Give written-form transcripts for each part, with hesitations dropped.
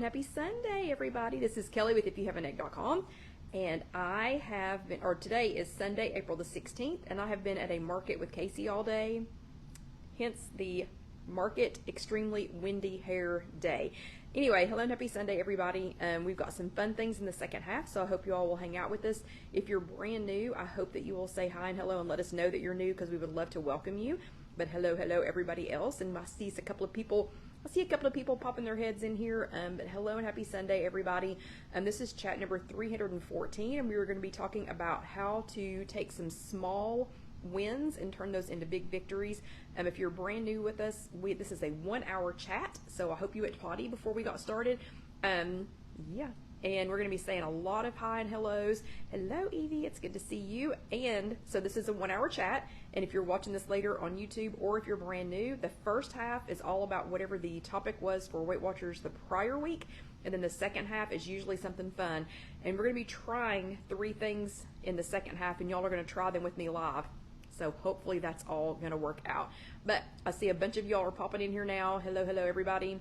happy Sunday, everybody. This is Kelly with IfYouHaveAnEgg.com, and I have been, or today is Sunday, April the 16th, and I have been at a market with Casey all day, hence the market extremely windy hair day. Anyway, hello and happy Sunday, everybody. We've got some fun things in the second half, so I hope you all will hang out with us. If you're brand new, I hope that you will say hi and hello and let us know that you're new, because we would love to welcome you. But hello, everybody else, and I see a couple of people popping their heads in here. But hello and happy Sunday, everybody. This is chat number 314, and we were going to be talking about how to take some small wins and turn those into big victories. If you're brand new with us, this is a 1-hour chat, so I hope you went potty before we got started. Yeah. And we're going to be saying a lot of hi and hellos. Hello, Evie. It's good to see you. And so this is a 1-hour chat. And if you're watching this later on YouTube, or if you're brand new, the first half is all about whatever the topic was for Weight Watchers the prior week. And then the second half is usually something fun. And we're going to be trying 3 things in the second half, and y'all are going to try them with me live. So hopefully that's all going to work out. But I see a bunch of y'all are popping in here now. Hello, everybody.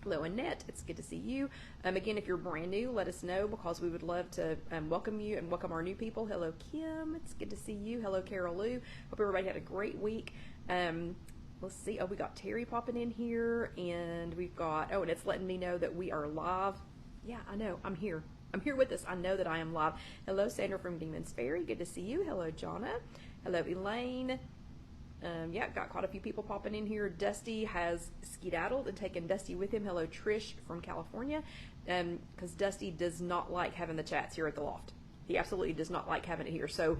Hello, Annette. It's good to see you. Again, if you're brand new, let us know, because we would love to welcome you and welcome our new people. Hello, Kim. It's good to see you. Hello, Carol Lou. Hope everybody had a great week. Let's see. Oh, we got Terry popping in here, and we've got, and it's letting me know that we are live. Yeah, I know. I'm here. I'm here with us. I know that I am live. Hello, Sandra from Demons Ferry. Good to see you. Hello, Jonna. Hello, Elaine. Yeah, got quite a few people popping in here. Dusty has skedaddled and taken Dusty with him. Hello, Trish from California. Because Dusty does not like having the chats here at the loft. He absolutely does not like having it here. So,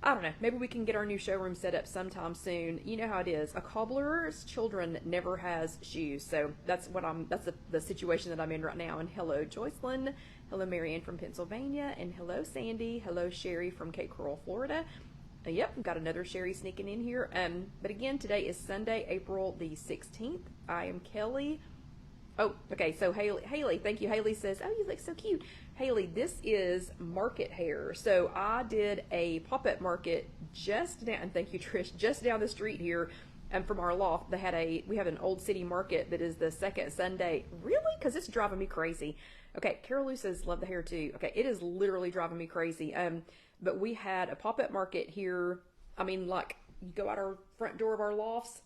I don't know. Maybe we can get our new showroom set up sometime soon. You know how it is. A cobbler's children never has shoes. So that's the situation that I'm in right now. And hello, Joycelyn. Hello, Marianne from Pennsylvania. And hello, Sandy. Hello, Sherry from Cape Coral, Florida. Yep, we've got another Sherry sneaking in here. But again, today is Sunday, April the 16th. I am Kelly. Oh, okay, so Haley, thank you. Haley says, oh, you look so cute. Haley, this is market hair. So I did a pop-up market just down, and thank you, Trish, just down the street here from our loft. We have an old city market that is the second Sunday. Really? Because it's driving me crazy. Okay, Carol Lou says, love the hair too. Okay, it is literally driving me crazy. But we had a pop-up market here. I mean, like, you go out our front door of our lofts,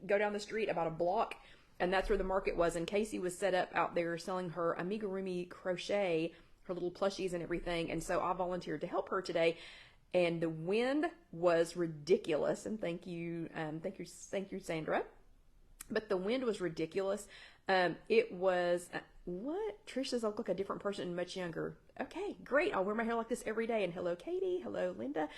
go down the street about a block, and that's where the market was. And Casey was set up out there selling her amigurumi crochet, her little plushies and everything. And so I volunteered to help her today. And the wind was ridiculous. And thank you, Sandra. But the wind was ridiculous. It was, what? Trish says I look like a different person and much younger. Okay, great. I'll wear my hair like this every day. And hello, Katie. Hello, Linda.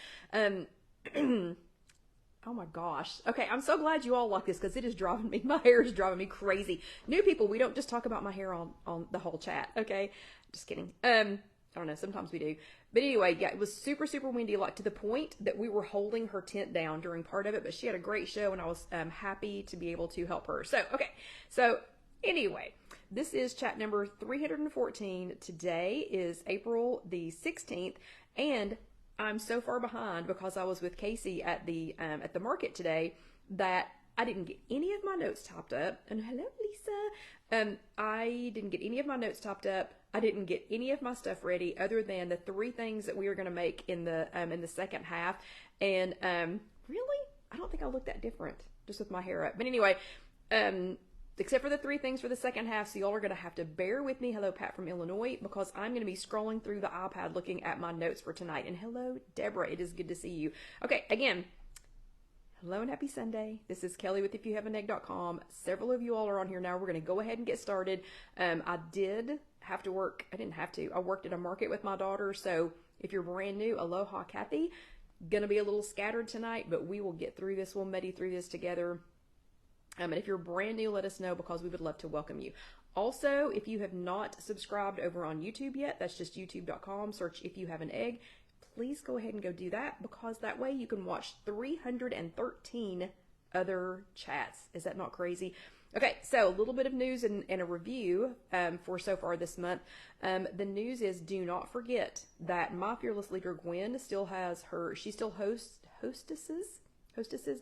Oh my gosh. Okay, I'm so glad you all like this, because it is driving me, my hair is driving me crazy. New people, we don't just talk about my hair on the whole chat, okay? Just kidding. I don't know, sometimes we do. But anyway, yeah, it was super, super windy, like to the point that we were holding her tent down during part of it, but she had a great show, and I was happy to be able to help her. So, okay, so anyway, this is chat number 314. Today is April the 16th, and I'm so far behind because I was with Casey at the market today that I didn't get any of my notes topped up. And hello, Lisa. I didn't get any of my notes topped up. I didn't get any of my stuff ready other than the 3 things that we are going to make in the second half. And really, I don't think I look that different just with my hair up. But anyway, except for the 3 things for the second half, so y'all are going to have to bear with me. Hello, Pat from Illinois, because I'm going to be scrolling through the iPad looking at my notes for tonight. And hello, Deborah. It is good to see you. Okay, again, hello and happy Sunday. This is Kelly with IfYouHaveAnEgg.com. Several of you all are on here now. We're going to go ahead and get started. I did have to work. I didn't have to. I worked at a market with my daughter, so if you're brand new, aloha, Kathy. Gonna be a little scattered tonight, but we will get through this. We'll muddy through this together. And if you're brand new, let us know, because we would love to welcome you. Also, if you have not subscribed over on YouTube yet, that's just youtube.com, search If You Have an Egg. Please go ahead and go do that, because that way you can watch 313 other chats. Is that not crazy? Okay, so a little bit of news and a review for so far this month. The news is, do not forget that my fearless leader Gwen still has she still hostesses,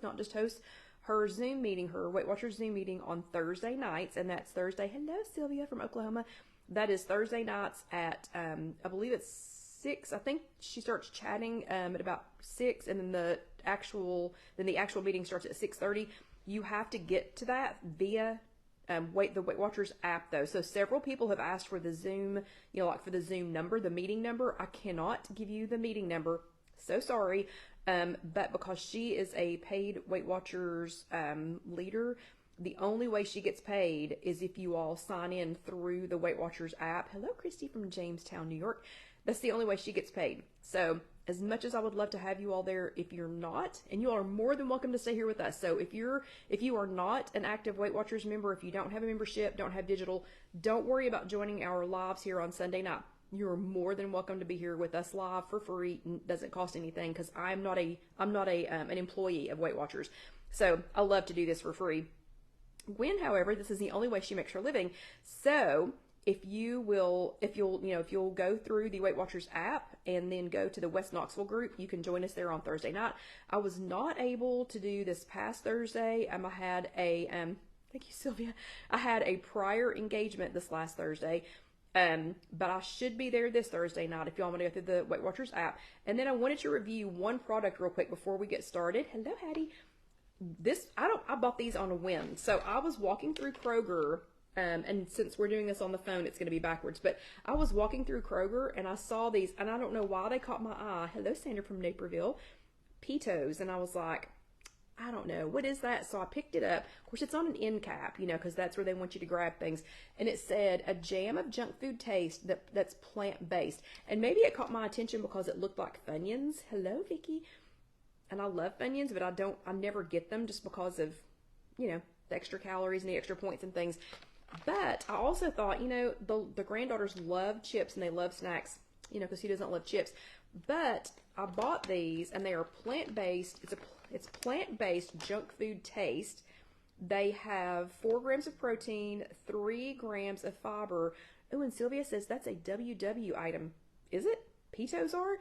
not just hosts, her Zoom meeting, her Weight Watchers Zoom meeting on Thursday nights, and that's Thursday. Hello, Sylvia from Oklahoma. That is Thursday nights at, I believe it's 6. I think she starts chatting at about 6, and then the actual meeting starts at 6:30. You have to get to that via the Weight Watchers app, though. So several people have asked for the Zoom, like for the Zoom number, the meeting number. I cannot give you the meeting number. So sorry. But because she is a paid Weight Watchers leader, the only way she gets paid is if you all sign in through the Weight Watchers app. Hello, Christy from Jamestown, New York. That's the only way she gets paid. So as much as I would love to have you all there, if you're not, and you all are more than welcome to stay here with us. So if you are not an active Weight Watchers member, if you don't have a membership, don't have digital, don't worry about joining our lives here on Sunday night. You're more than welcome to be here with us live for free. Doesn't cost anything because I'm not an employee of Weight Watchers. So I love to do this for free. However, this is the only way she makes her living. So if you'll go through the Weight Watchers app and then go to the West Knoxville group, you can join us there on Thursday night. I was not able to do this past Thursday. I had a thank you, Sylvia. I had a prior engagement this last Thursday. But I should be there this Thursday night if y'all want to go through the Weight Watchers app. And then I wanted to review one product real quick before we get started. Hello, Hattie. I bought these on a whim. So I was walking through Kroger, and since we're doing this on the phone, it's going to be backwards. But I was walking through Kroger and I saw these, and I don't know why they caught my eye. Hello, Sandra from Naperville. Pitos. And I was like, I don't know, what is that? So I picked it up. Of course, it's on an end cap, because that's where they want you to grab things. And it said, a jam of junk food taste that's plant-based. And maybe it caught my attention because it looked like Funyuns. Hello, Vicky. And I love Funyuns, but I never get them just because of, the extra calories and the extra points and things. But I also thought, the granddaughters love chips and they love snacks, because who doesn't love chips? But I bought these and they are plant-based. It's plant-based junk food taste. They have 4 grams of protein, 3 grams of fiber. Oh, and Sylvia says that's a WW item. Is it? Pitos are?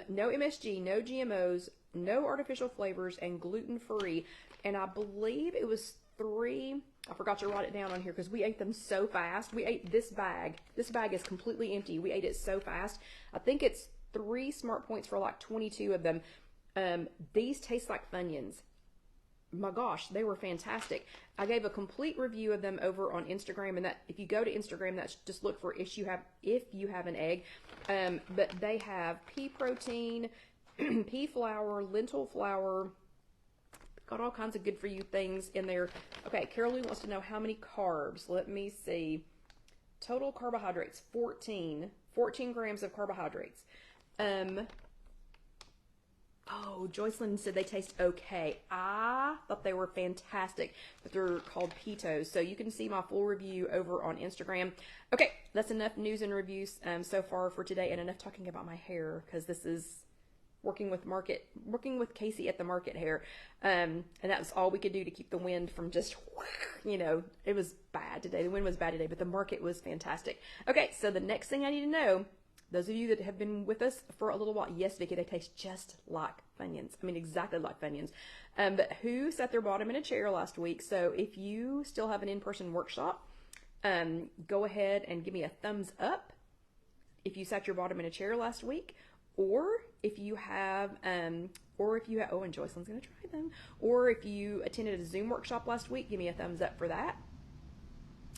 No MSG, no GMOs, no artificial flavors, and gluten-free. And I believe it was 3. I forgot to write it down on here because we ate them so fast. We ate this bag. This bag is completely empty. We ate it so fast. I think it's 3 Smart Points for like 22 of them. These taste like Funyuns. My gosh, they were fantastic. I gave a complete review of them over on Instagram, and that if you go to Instagram, that's just look for if you have an egg. But they have pea protein, pea flour, lentil flour, got all kinds of good for you things in there. Okay, Caroline wants to know how many carbs. Let me see. Total carbohydrates, 14 grams of carbohydrates. Oh, Joycelyn said they taste okay. I thought they were fantastic, but they're called Pitos. So you can see my full review over on Instagram. Okay, that's enough news and reviews so far for today, and enough talking about my hair because this is working with Casey at the market hair. And that was all we could do to keep the wind from just, it was bad today. The wind was bad today, but the market was fantastic. Okay, so the next thing I need to know, those of you that have been with us for a little while, yes, Vicki, they taste just like Funyuns. I mean, exactly like Funyuns. But who sat their bottom in a chair last week? So if you still have an in-person workshop, go ahead and give me a thumbs up if you sat your bottom in a chair last week, or if you have, oh, and Joycelyn's going to try them, or if you attended a Zoom workshop last week, give me a thumbs up for that.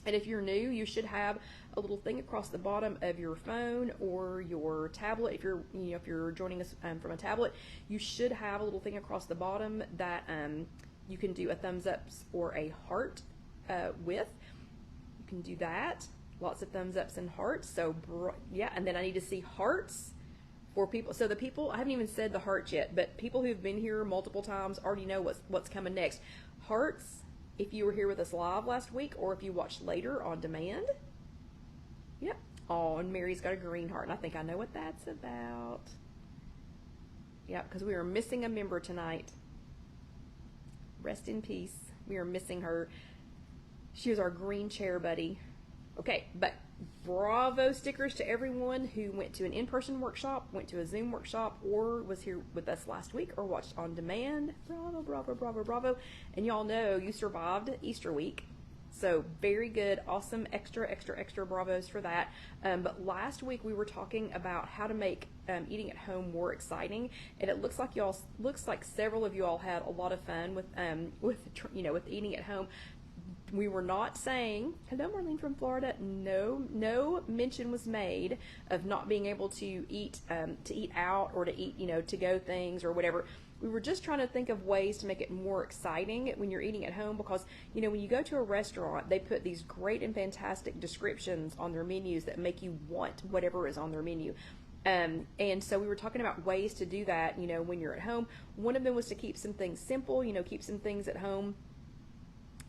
And if you're new, you should have a little thing across the bottom of your phone or your tablet. If you're joining us from a tablet, you should have a little thing across the bottom that you can do a thumbs up or a heart with. You can do that. Lots of thumbs ups and hearts. So yeah, and then I need to see hearts for people. So the people, I haven't even said the heart yet, but people who've been here multiple times already know what's coming next. Hearts. If you were here with us live last week or if you watched later on demand. Yep. Oh, and Mary's got a green heart, and I think I know what that's about. Yep, because we are missing a member tonight. Rest in peace. We are missing her. She was our green chair buddy. Okay, but Bravo stickers to everyone who went to an in-person workshop, went to a Zoom workshop, or was here with us last week or watched on demand. Bravo, bravo, bravo, bravo. And y'all know you survived Easter week. So very good, awesome, extra, extra, extra bravos for that. But last week we were talking about how to make eating at home more exciting, and it looks like several of you all had a lot of fun with eating at home. We were not saying, hello Marlene from Florida, no mention was made of not being able to eat out or to eat, to-go things or whatever. We were just trying to think of ways to make it more exciting when you're eating at home, because, when you go to a restaurant, they put these great and fantastic descriptions on their menus that make you want whatever is on their menu. And so we were talking about ways to do that, when you're at home. One of them was to keep some things simple, keep some things at home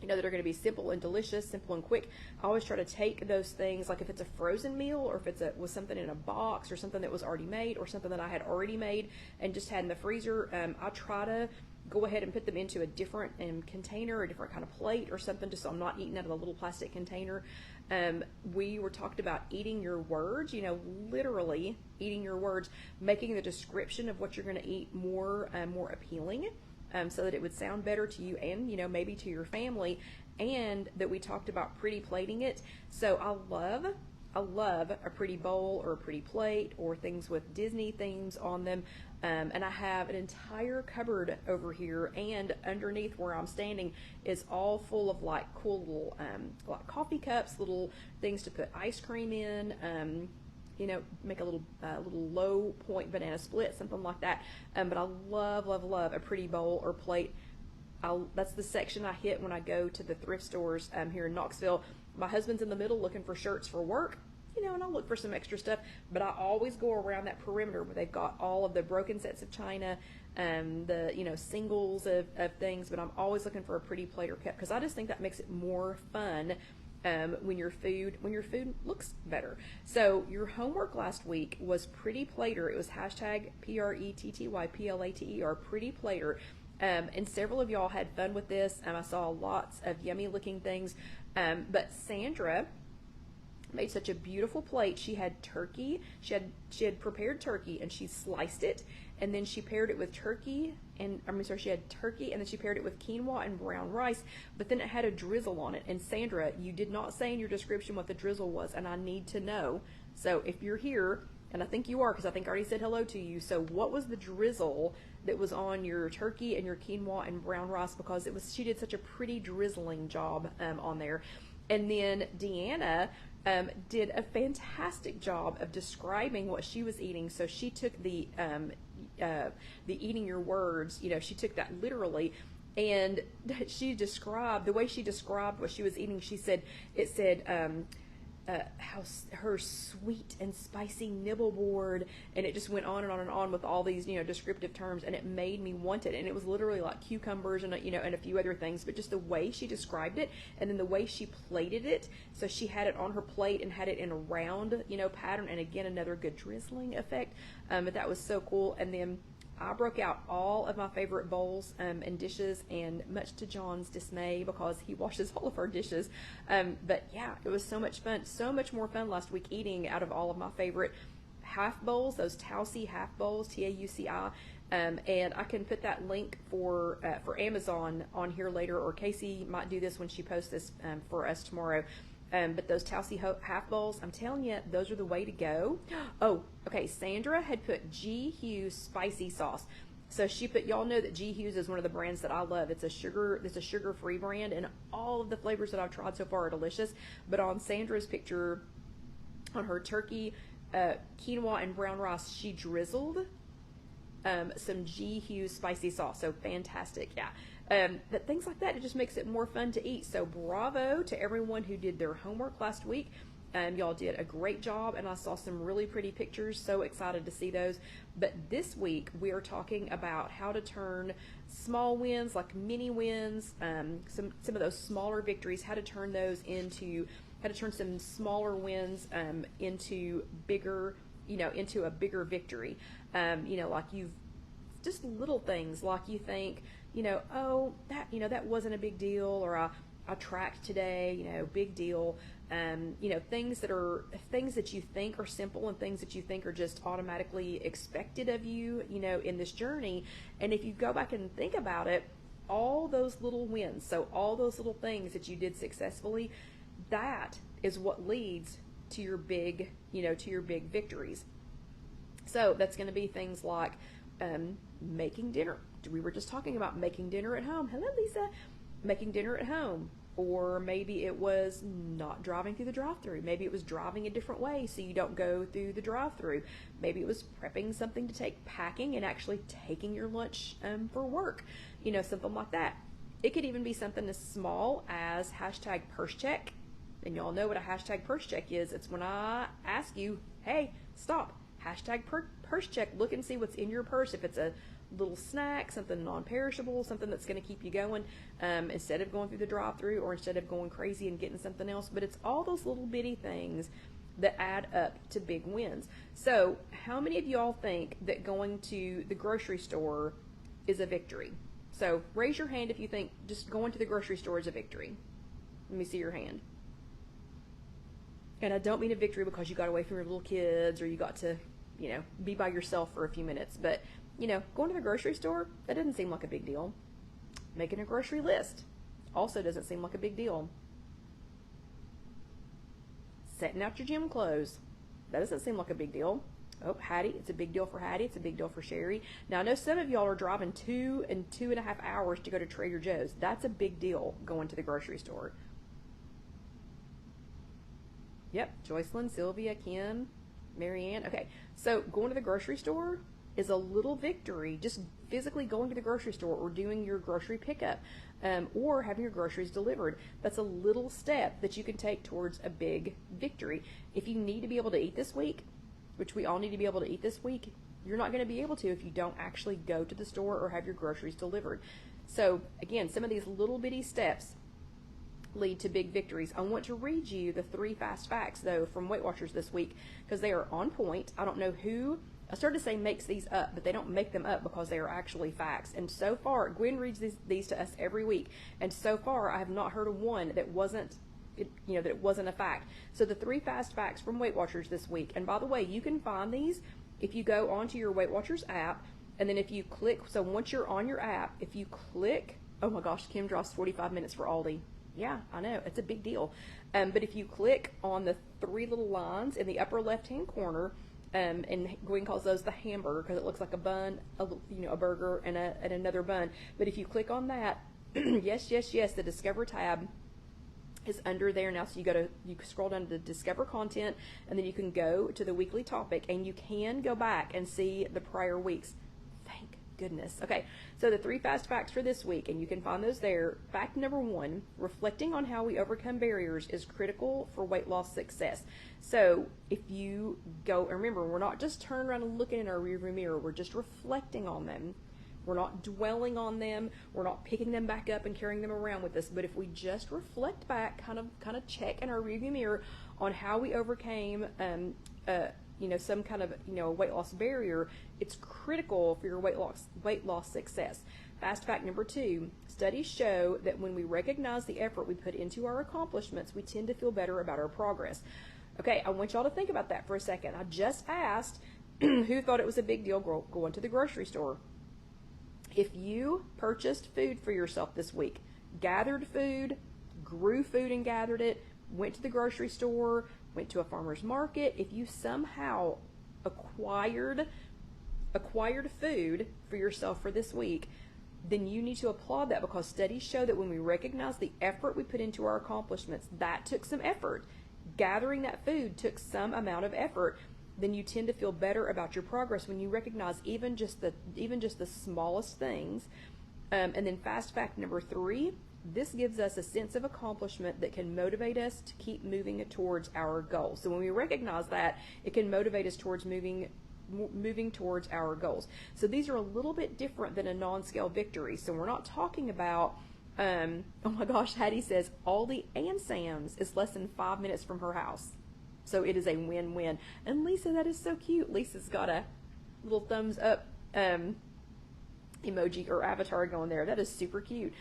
that are going to be simple and delicious, simple and quick. I always try to take those things, like if it's a frozen meal or if was something in a box or something that was already made or something that I had already made and just had in the freezer, I try to go ahead and put them into a different container, a different kind of plate or something, just so I'm not eating out of a little plastic container. We were talked about eating your words, literally eating your words, making the description of what you're going to eat more appealing. So that it would sound better to you and, maybe to your family, and that we talked about pretty plating it. So I love a pretty bowl or a pretty plate or things with Disney themes on them. And I have an entire cupboard over here, and underneath where I'm standing is all full of like cool little like coffee cups, little things to put ice cream in, make a little low point banana split, something like that. But I love, love, love a pretty bowl or plate. That's the section I hit when I go to the thrift stores here in Knoxville. My husband's in the middle looking for shirts for work, and I'll look for some extra stuff. But I always go around that perimeter where they've got all of the broken sets of china, the singles of things. But I'm always looking for a pretty plate or cup, because I just think that makes it more fun. When your food looks better. So your homework last week was pretty plater. It was hashtag PRETTYPLATER, pretty plater. And several of y'all had fun with this. I saw lots of yummy looking things. But Sandra made such a beautiful plate. She had turkey. She had prepared turkey, and she sliced it, and then she paired it with turkey. She had turkey, and then she paired it with quinoa and brown rice, but then it had a drizzle on it. And Sandra, you did not say in your description what the drizzle was, and I need to know. So if you're here, and I think you are, because I think I already said hello to you, so what was the drizzle that was on your turkey and your quinoa and brown rice? Because she did such a pretty drizzling job on there. And then Deanna did a fantastic job of describing what she was eating. So she took the eating your words, she took that literally, and the way she described what she was eating, it said how her sweet and spicy nibble board, and it just went on and on and on with all these descriptive terms, and it made me want it. And it was literally like cucumbers and and a few other things, but just the way she described it, and then the way she plated it. So she had it on her plate and had it in a round pattern, and again another good drizzling effect. But that was so cool. And then I broke out all of my favorite bowls and dishes, and much to John's dismay, because he washes all of our dishes. But yeah, it was so much fun, so much more fun last week eating out of all of my favorite half bowls, those Tauci half bowls, Tauci. And I can put that link for Amazon on here later, or Casey might do this when she posts this for us tomorrow. But those Tauci half bowls, I'm telling you, those are the way to go. Oh, okay. Sandra had put G. Hughes spicy sauce. So she put, y'all know that G. Hughes is one of the brands that I love. It's a sugar-free brand, and all of the flavors that I've tried so far are delicious. But on Sandra's picture, on her turkey, quinoa and brown rice, she drizzled some G. Hughes spicy sauce. So fantastic, yeah. But things like that, it just makes it more fun to eat. So bravo to everyone who did their homework last week. Y'all did a great job, and I saw some really pretty pictures. So excited to see those. But this week we are talking about how to turn small wins, like mini wins, some of those smaller victories, how to turn some smaller wins into bigger, into a bigger victory. Like just little things, like you think, oh, that wasn't a big deal, or I tracked today, you know, big deal. You know, things that you think are simple and things that you think are just automatically expected of you, you know, in this journey. And if you go back and think about it, all those little wins, so all those little things that you did successfully, that is what leads to your big, you know, to your big victories. So that's going to be things like making dinner. We were just talking about making dinner at home. Hello, Lisa. Making dinner at home. Or maybe it was not driving through the drive-thru. Maybe it was driving a different way so you don't go through the drive-thru. Maybe it was prepping something to take, packing and actually taking your lunch for work. You know, something like that. It could even be something as small as hashtag purse check. And y'all know what a hashtag purse check is. It's when I ask you, hey, stop, hashtag purse check, look and see what's in your purse. If it's a little snack, something non-perishable, something that's going to keep you going, instead of going through the drive-thru or instead of going crazy and getting something else. But it's all those little bitty things that add up to big wins. So how many of y'all think that going to the grocery store is a victory? So raise your hand if you think just going to the grocery store is a victory. Let me see your hand. And I don't mean a victory because you got away from your little kids or you got to, you know, be by yourself for a few minutes. But, you know, going to the grocery store, that doesn't seem like a big deal. Making a grocery list also doesn't seem like a big deal. Setting out your gym clothes, that doesn't seem like a big deal. Oh, Hattie, it's a big deal for Hattie. It's a big deal for Sherry. Now, I know some of y'all are driving 2 and 2.5 hours to go to Trader Joe's. That's a big deal going to the grocery store. Yep, Joycelyn, Sylvia, Kim, Marianne. Okay, so going to the grocery store is a little victory. Just physically going to the grocery store or doing your grocery pickup or having your groceries delivered. That's a little step that you can take towards a big victory. If you need to be able to eat this week, which we all need to be able to eat this week, you're not going to be able to if you don't actually go to the store or have your groceries delivered. So again, some of these little bitty steps lead to big victories. I want to read you the 3 fast facts, though, from Weight Watchers this week because they are on point. I don't know who, I started to say makes these up, but they don't make them up because they are actually facts. And so far, Gwen reads these to us every week, and so far I have not heard of one that wasn't, that it wasn't a fact. So the 3 fast facts from Weight Watchers this week, and by the way, you can find these if you go onto your Weight Watchers app, and then if you click, so once you're on your app, if you click, oh my gosh, Kim drives 45 minutes for Aldi. Yeah, I know, it's a big deal. But if you click on the 3 little lines in the upper left-hand corner, and Gwen calls those the hamburger because it looks like a bun, a burger and another bun. But if you click on that, yes, the Discover tab is under there now. So you scroll down to the Discover content, and then you can go to the weekly topic, and you can go back and see the prior weeks. Thank goodness. Okay, so the 3 fast facts for this week, and you can find those there. Fact number 1, reflecting on how we overcome barriers is critical for weight loss success. So if you go, remember, we're not just turning around and looking in our rearview mirror, we're just reflecting on them. We're not dwelling on them. We're not picking them back up and carrying them around with us. But if we just reflect back, kind of check in our rearview mirror on how we overcame some kind of weight loss barrier, it's critical for your weight loss success. Fast fact number 2, studies show that when we recognize the effort we put into our accomplishments, we tend to feel better about our progress. Okay, I want y'all to think about that for a second. I just asked who thought it was a big deal going to the grocery store. If you purchased food for yourself this week, gathered food, grew food and gathered it, went to the grocery store, went to a farmer's market, if you somehow acquired food for yourself for this week, then you need to applaud that, because studies show that when we recognize the effort we put into our accomplishments, that took some effort. Gathering that food took some amount of effort. Then you tend to feel better about your progress when you recognize even just the smallest things. And then fast fact number 3, this gives us a sense of accomplishment that can motivate us to keep moving towards our goals. So when we recognize that, it can motivate us towards moving towards our goals. So these are a little bit different than a non-scale victory. So we're not talking about, oh my gosh, Hattie says Aldi and Sam's is less than 5 minutes from her house. So it is a win-win. And Lisa, that is so cute. Lisa's got a little thumbs up emoji or avatar going there. That is super cute.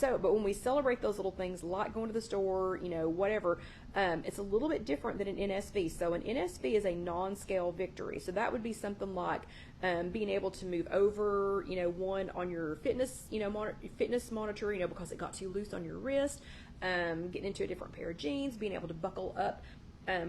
But when we celebrate those little things like going to the store, whatever, it's a little bit different than an NSV. So an NSV is a non-scale victory. So that would be something like being able to move over, one on your fitness, fitness monitor, because it got too loose on your wrist, getting into a different pair of jeans, being able to buckle up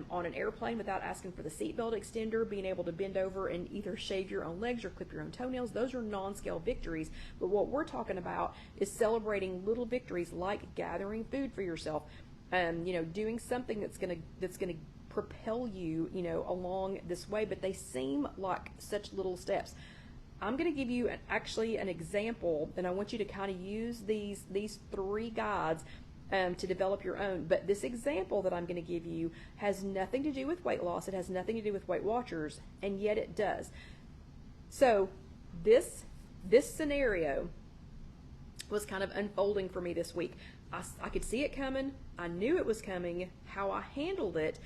on an airplane without asking for the seatbelt extender, being able to bend over and either shave your own legs or clip your own toenails. Those are non-scale victories. But what we're talking about is celebrating little victories like gathering food for yourself, doing something that's gonna propel you, along this way. But they seem like such little steps. I'm going to give you an example, and I want you to kind of use these 3 guides to develop your own. But this example that I'm going to give you has nothing to do with weight loss. It has nothing to do with Weight Watchers, and yet it does. So this scenario was kind of unfolding for me this week. I could see it coming. I knew it was coming. How I handled it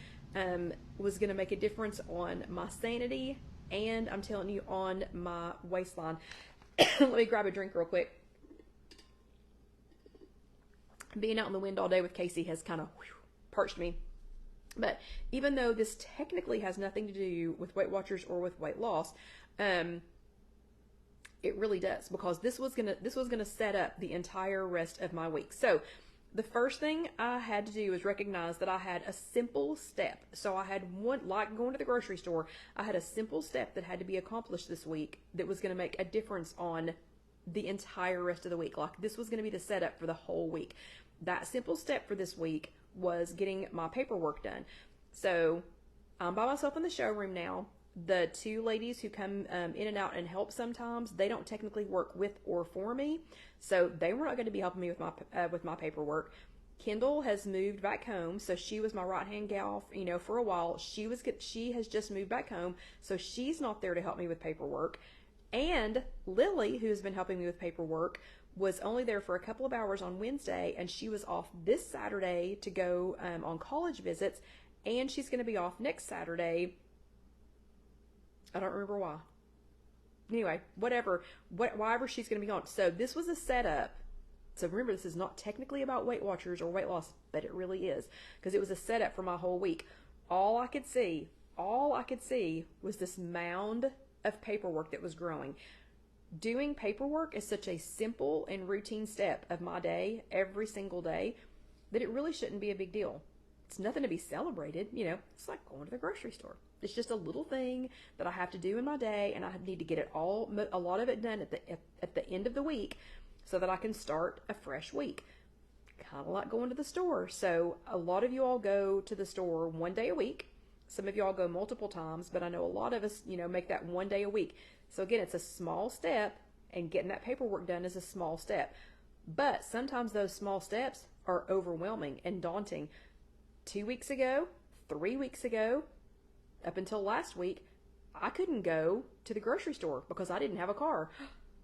was going to make a difference on my sanity, and I'm telling you, on my waistline. Let me grab a drink real quick. Being out in the wind all day with Casey has kind of parched me. But even though this technically has nothing to do with Weight Watchers or with weight loss, it really does, because this was gonna set up the entire rest of my week. So the first thing I had to do was recognize that I had a simple step. So I had one, like going to the grocery store, I had a simple step that had to be accomplished this week that was going to make a difference on the entire rest of the week. Like, this was going to be the setup for the whole week. That simple step for this week was getting my paperwork done. So I'm by myself in the showroom now. The 2 ladies who come in and out and help sometimes, they don't technically work with or for me, so they were not going to be helping me with my paperwork. Kendall has moved back home, so she was my right-hand gal, for a while. She has just moved back home, so she's not there to help me with paperwork. And Lily, who's been helping me with paperwork, was only there for a couple of hours on Wednesday, and she was off this Saturday to go on college visits, and she's going to be off next Saturday. I don't remember why. Anyway, whatever she's going to be on. So this was a setup. So remember, this is not technically about Weight Watchers or weight loss, but it really is, because it was a setup for my whole week. All I could see was this mound of paperwork that was growing. Doing paperwork is such a simple and routine step of my day, every single day, that it really shouldn't be a big deal. It's nothing to be celebrated. It's like going to the grocery store. It's just a little thing that I have to do in my day, and I need to get a lot of it done at the end of the week so that I can start a fresh week. Kind of like going to the store. So a lot of you all go to the store one day a week. Some of y'all go multiple times, but I know a lot of us, make that one day a week. So again, it's a small step, and getting that paperwork done is a small step. But sometimes those small steps are overwhelming and daunting. 2 weeks ago, 3 weeks ago, up until last week, I couldn't go to the grocery store because I didn't have a car.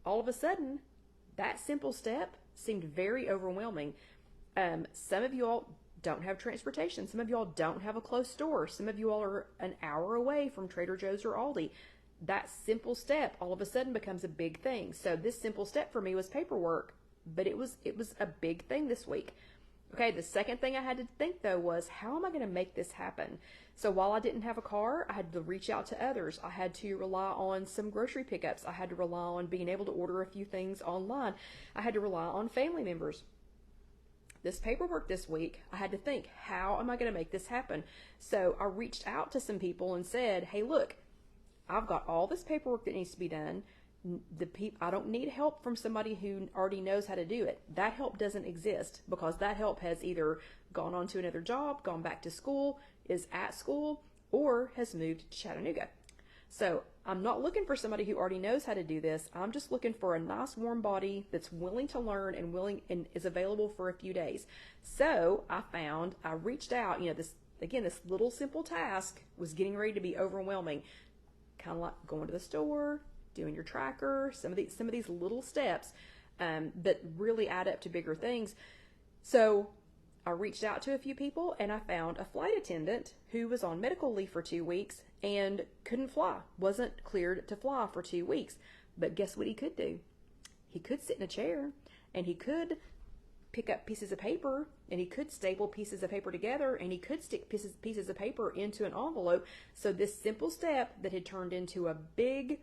All of a sudden, that simple step seemed very overwhelming. Some of you all don't have transportation. Some of y'all don't have a close store. Some of you all are an hour away from Trader Joe's or Aldi. That simple step all of a sudden becomes a big thing. So this simple step for me was paperwork, but it was a big thing this week. Okay, the second thing I had to think, though, was how am I going to make this happen? So while I didn't have a car, I had to reach out to others. I had to rely on some grocery pickups. I had to rely on being able to order a few things online. I had to rely on family members. This paperwork this week, I had to think, how am I going to make this happen? So I reached out to some people and said, hey, look, I've got all this paperwork that needs to be done. I don't need help from somebody who already knows how to do it. That help doesn't exist, because that help has either gone on to another job, gone back to school, is at school, or has moved to Chattanooga. So I'm not looking for somebody who already knows how to do this. I'm just looking for a nice warm body that's willing to learn and is available for a few days. So I reached out, this little simple task was getting ready to be overwhelming. Kind of like going to the store, doing your tracker, some of these little steps that really add up to bigger things. So I reached out to a few people, and I found a flight attendant who was on medical leave for 2 weeks and couldn't fly, wasn't cleared to fly for 2 weeks. But guess what he could do? He could sit in a chair, and he could pick up pieces of paper, and he could staple pieces of paper together, and he could stick pieces of paper into an envelope. So this simple step that had turned into a big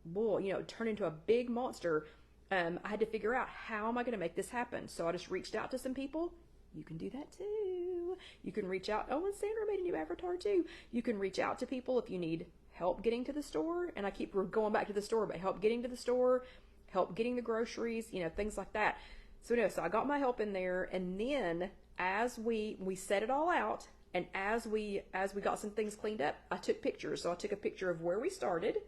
bull, turned into a big monster, I had to figure out, how am I going to make this happen? So I just reached out to some people. You can do that too. You can reach out. Oh, and Sandra made a new avatar too. You can reach out to people if you need help getting to the store. And I keep going back to the store, but help getting to the store, help getting the groceries, things like that. So so I got my help in there, and then as we set it all out, and as we got some things cleaned up, I took pictures. So I took a picture of where we started,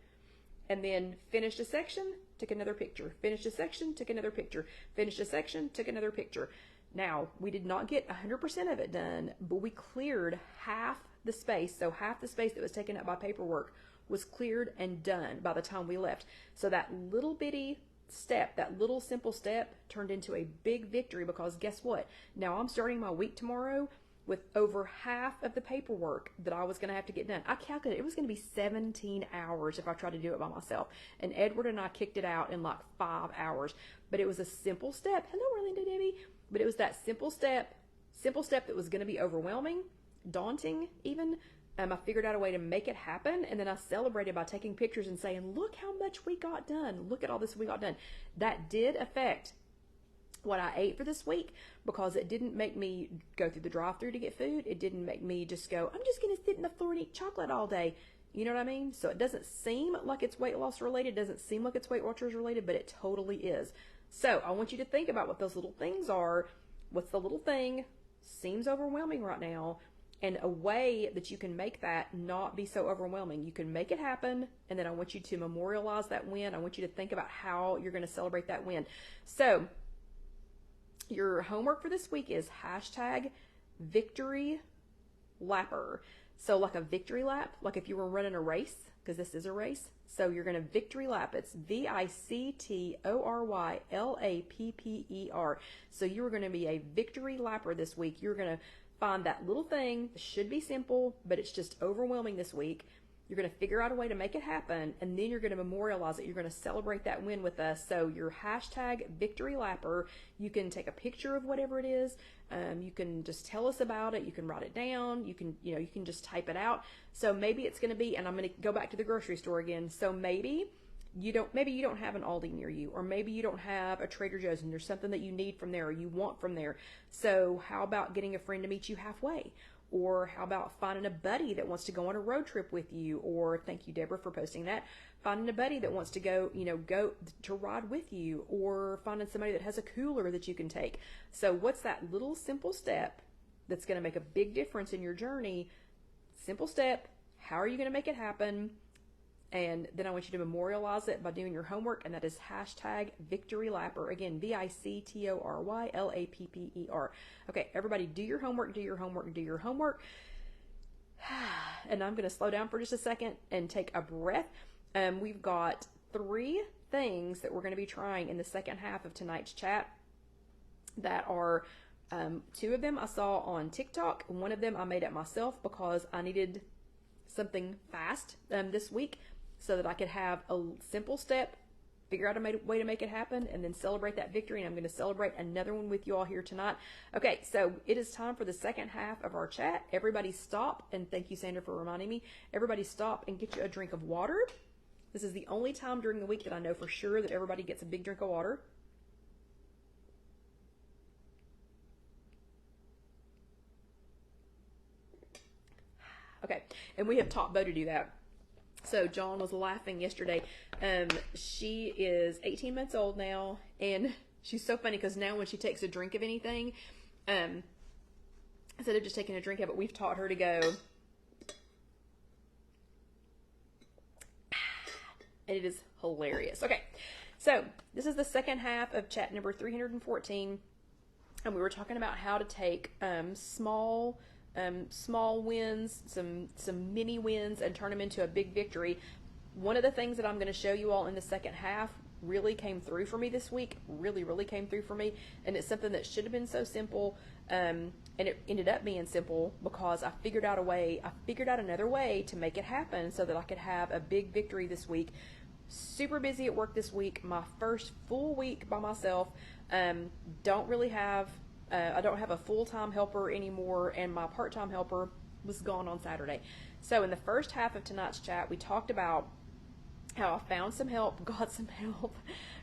and then finished a section, took another picture, finished a section, took another picture, finished a section, took another picture. Now, we did not get 100% of it done, but we cleared half the space. So half the space that was taken up by paperwork was cleared and done by the time we left. So that little bitty step, that little simple step, turned into a big victory, because guess what? Now I'm starting my week tomorrow with over half of the paperwork that I was going to have to get done. I calculated it was going to be 17 hours if I tried to do it by myself. And Edward and I kicked it out in like 5 hours. But it was a simple step. Hello, Orlando Debbie. But it was that simple step that was going to be overwhelming, daunting even. I figured out a way to make it happen, and then I celebrated by taking pictures and saying, look how much we got done. Look at all this we got done. That did affect what I ate for this week, because it didn't make me go through the drive-thru to get food. It didn't make me just go, I'm just going to sit in the floor and eat chocolate all day. You know what I mean? So it doesn't seem like it's weight loss related. It doesn't seem like it's Weight Watchers related, but it totally is. So I want you to think about what those little things are. What's the little thing? Seems overwhelming right now. And a way that you can make that not be so overwhelming. You can make it happen, and then I want you to memorialize that win. I want you to think about how you're going to celebrate that win. So your homework for this week is #VictoryLapper. So like a victory lap, like if you were running a race, because this is a race. So you're going to victory lap. It's VICTORYLAPPER. So you are going to be a victory lapper this week. You're going to find that little thing. It should be simple, but it's just overwhelming this week. You're going to figure out a way to make it happen, and then you're going to memorialize it. You're going to celebrate that win with us. So your #VictoryLapper, you can take a picture of whatever it is. You can just tell us about it. You can write it down. You can just type it out. So maybe it's going to be, and I'm going to go back to the grocery store again. So maybe you don't have an Aldi near you, or maybe you don't have a Trader Joe's and there's something that you need from there or you want from there. So how about getting a friend to meet you halfway? Or how about finding a buddy that wants to go on a road trip with you? Or, thank you, Deborah, for posting that. Finding a buddy that wants to go to ride with you, or finding somebody that has a cooler that you can take. So what's that little simple step that's going to make a big difference in your journey? Simple step. How are you going to make it happen? And then I want you to memorialize it by doing your homework, and that is #VictoryLapper. Again, VICTORYLAPPER. Okay, everybody, do your homework, do your homework, do your homework. And I'm going to slow down for just a second and take a breath. We've got 3 things that we're going to be trying in the second half of tonight's chat that are 2 of them I saw on TikTok. One of them I made up myself because I needed something fast this week, so that I could have a simple step, figure out a way to make it happen, and then celebrate that victory. And I'm going to celebrate another one with you all here tonight. Okay, so it is time for the second half of our chat. Everybody stop, and thank you, Sandra, for reminding me. Everybody stop and get you a drink of water. This is the only time during the week that I know for sure that everybody gets a big drink of water. Okay, and we have taught Bo to do that. So John was laughing yesterday. She is 18 months old now, and she's so funny because now when she takes a drink of anything, instead of just taking a drink of it, we've taught her to go, and it is hilarious. Okay, so this is the second half of chat number 314, and we were talking about how to take small wins, some mini wins, and turn them into a big victory. One of the things that I'm going to show you all in the second half really came through for me this week, really came through for me, and it's something that should have been so simple, and it ended up being simple because I figured out another way to make it happen so that I could have a big victory this week. super busy at work this week. My first full week by myself. Don't really have, I don't have a full-time helper anymore, and my part-time helper was gone on Saturday. So in the first half of tonight's chat, we talked about how I found some help, got some help,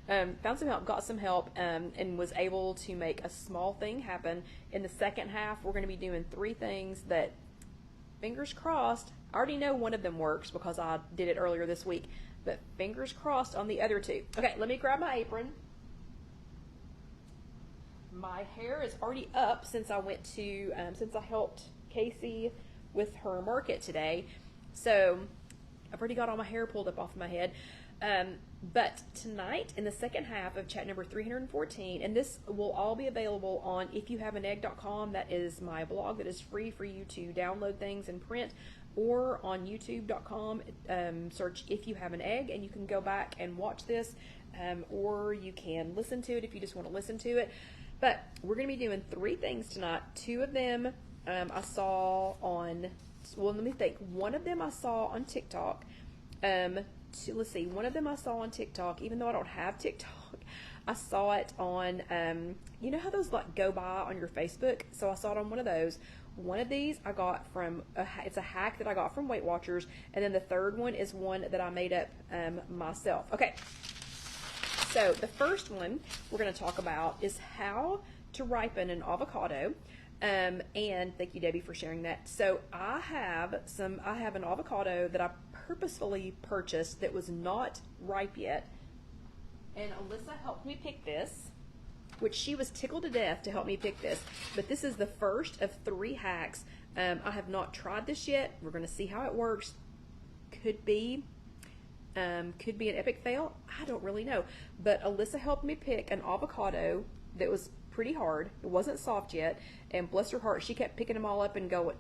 got some help, and was able to make a small thing happen. In the second half, we're going to be doing 3 things that, fingers crossed, I already know one of them works because I did it earlier this week, but fingers crossed on the other 2. Okay, let me grab my apron. My hair is already up since I went to, since I helped Casey with her market today. So I've already got all my hair pulled up off my head. But tonight, in the second half of chat number 314, and this will all be available on IfYouHaveAnEgg.com. That is my blog that is free for you to download things and print, or on YouTube.com, search If You Have an Egg, and you can go back and watch this, or you can listen to it if you just want to listen to it. But we're going to be doing 3 things tonight. 2 of them I saw on, well, let me think. One of them I saw on TikTok. Let's see. One of them I saw on TikTok, even though I don't have TikTok. I saw it on, you know how those like go by on your Facebook? So I saw it on one of those. One of these I got from, it's a hack that I got from Weight Watchers. And then the third one is one that I made up myself. Okay. So the first one we're going to talk about is how to ripen an avocado. And thank you, Debbie, for sharing that. So I have an avocado that I purposefully purchased that was not ripe yet. And Alyssa helped me pick this, which she was tickled to death to help me pick this. But this is the first of 3 hacks. I have not tried this yet. We're going to see how it works. Could be an epic fail. I don't really know. But Alyssa helped me pick an avocado that was pretty hard. It wasn't soft yet. And bless her heart, she kept picking them all up and going.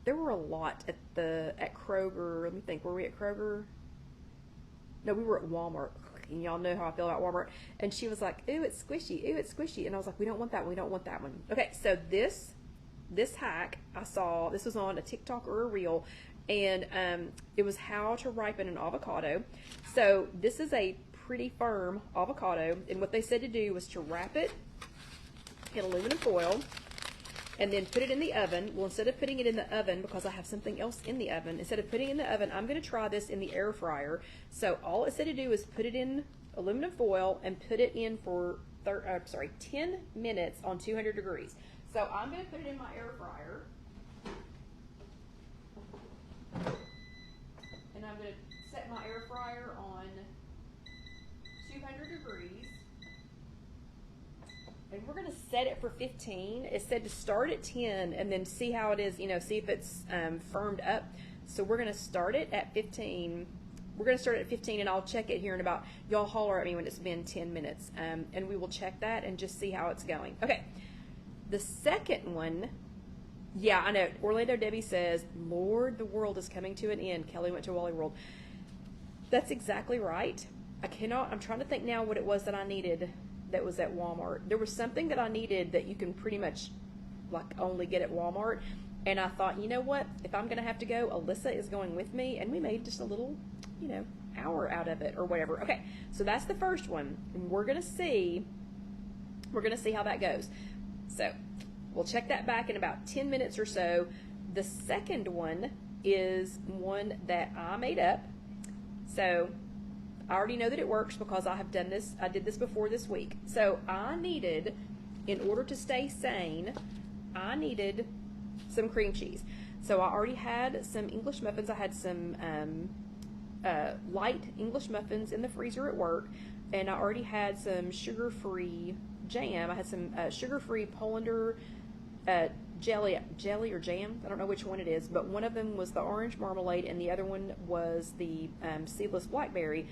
There were a lot at Kroger. Let me think. Were we at Kroger? No, we were at Walmart. And y'all know how I feel about Walmart. And she was like, "Ooh, it's squishy. Ooh, it's squishy." And I was like, "We don't want that one. We don't want that one." Okay, so this hack I saw. This was on a TikTok or a reel. And it was how to ripen an avocado. So this is a pretty firm avocado, and what they said to do was to wrap it in aluminum foil and then put it in the oven. Well, instead of putting it in the oven, because I have something else in the oven, instead of putting it in the oven, I'm going to try this in the air fryer. So all it said to do is put it in aluminum foil and put it in for 10 minutes on 200 degrees. So I'm going to put it in my air fryer. And I'm going to set my air fryer on 200 degrees. And we're going to set it for 15. It said to start at 10 and then see how it is, see if it's firmed up. So we're going to start it at 15. We're going to start at 15, and I'll check it here in about, y'all holler at me when it's been 10 minutes. And we will check that and just see how it's going. Okay. The second one, yeah, I know. Orlando Debbie says, "Lord, the world is coming to an end." Kelly went to Wally World. That's exactly right. I'm trying to think now what it was that I needed that was at Walmart. There was something that I needed that you can pretty much like only get at Walmart. And I thought, you know what? If I'm going to have to go, Alyssa is going with me. And we made just a little, hour out of it or whatever. Okay, so that's the first one. And we're going to see how that goes. So we'll check that back in about 10 minutes or so. The second one is one that I made up. So I already know that it works because I have done this. I did this before this week. So I needed, in order to stay sane, I needed some cream cheese. So I already had some English muffins. I had some light English muffins in the freezer at work. And I already had some sugar-free jam. I had some sugar-free Polander jelly or jam. I don't know which one it is, but one of them was the orange marmalade and the other one was the seedless blackberry.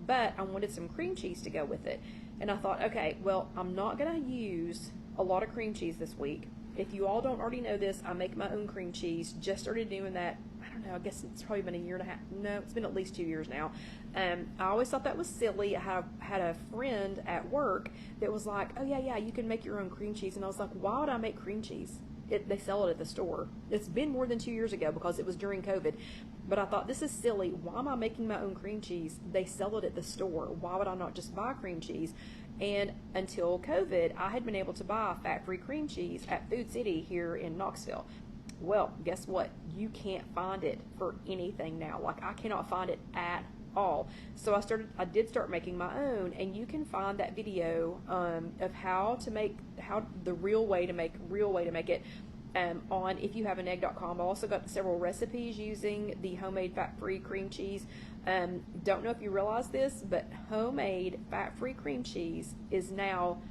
But I wanted some cream cheese to go with it. And I thought, okay, well, I'm not going to use a lot of cream cheese this week. If you all don't already know this, I make my own cream cheese. Just started doing that, I don't know, I guess it's probably been a year and a half. No, it's been at least 2 years now. I always thought that was silly. I had a friend at work that was like, "Oh, yeah, you can make your own cream cheese." And I was like, why would I make cream cheese? they sell it at the store. It's been more than 2 years ago because it was during COVID. But I thought, this is silly. Why am I making my own cream cheese? They sell it at the store. Why would I not just buy cream cheese? And until COVID, I had been able to buy fat-free cream cheese at Food City here in Knoxville. Well, guess what? You can't find it for anything now. Like, I cannot find it at all. So I did start making my own, and you can find that video of how the real way to make it on IfYouHaveAnEgg.com. I also got several recipes using the homemade fat-free cream cheese. Don't know if you realize this, but homemade fat-free cream cheese is now